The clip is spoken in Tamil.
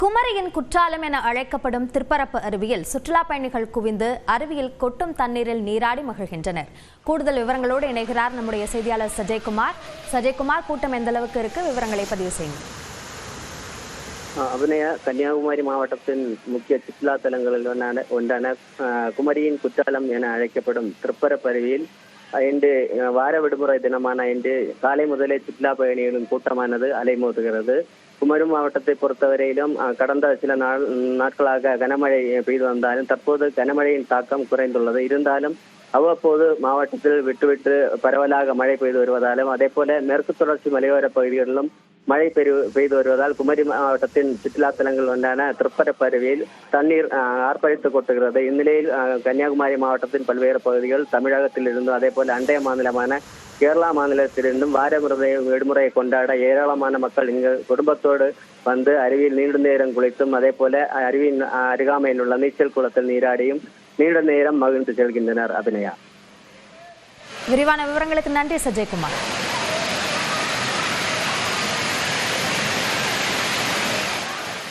குமரியின் குற்றாலம் என அழைக்கப்படும் திருப்பரப்பு அருவியில் சுற்றுலா பயணிகள் குவிந்து அருவியில் கொட்டும் தண்ணீரில் நீராடி மகிழ்கின்றனர். கூடுதல் விவரங்களோடு இணைகிறார் நம்முடைய செய்தியாளர் சஜய்குமார். சஜய்குமார், கூட்டம் எந்த அளவுக்கு இருக்கு, விவரங்களை பதிவு செய்யுங்க. அபிநயா, கன்னியாகுமரி மாவட்டத்தின் முக்கிய சுற்றுலா தலங்களில் ஒன்றான குமரியின் குற்றாலம் என அழைக்கப்படும் திருப்பரப்பு அருவியில் இன்று வார விடுமுறை தினமான இன்று காலை முதலே சுற்றுலா பயணிகளின் கூட்டமானது அலைமோதுகிறது. குமரி மாவட்டத்தை பொறுத்தவரையிலும் கடந்த சில நாட்களாக கனமழை பெய்து வந்தாலும் தற்போது கனமழையின் தாக்கம் குறைந்துள்ளது. இருந்தாலும் அவ்வப்போது மாவட்டத்தில் விட்டு பரவலாக மழை பெய்து வருவதாலும் அதே போல மேற்கு தொடர்ச்சி மலையோர பகுதிகளிலும் மழை பெய்து வருவதால் குமரி மாவட்டத்தின் சுற்றுலா தலங்கள் ஒன்றான திருப்பரப்பு அருவியில் தண்ணீர் ஆர்ப்பரித்து கொட்டுகிறது. இந்நிலையில் கன்னியாகுமரி மாவட்டத்தின் பல்வேறு பகுதிகள் தமிழகத்திலிருந்தும் அதே போல அண்டைய மாநிலமான கேரளா மாநிலத்திலிருந்தும் வார விடுமுறையை கொண்டாட ஏராளமான மக்கள் இங்கு குடும்பத்தோடு வந்து அருவியில் நீண்ட நேரம் குளித்தும் அதே போல அருவியின் அருகாமையில் உள்ள நீச்சல் குளத்தில் நீராடியும் நீண்ட நேரம் மகிழ்ந்து செல்கின்றனர். அபிநயா, விரிவான விவரங்களுக்கு நன்றி சஜய்குமார்.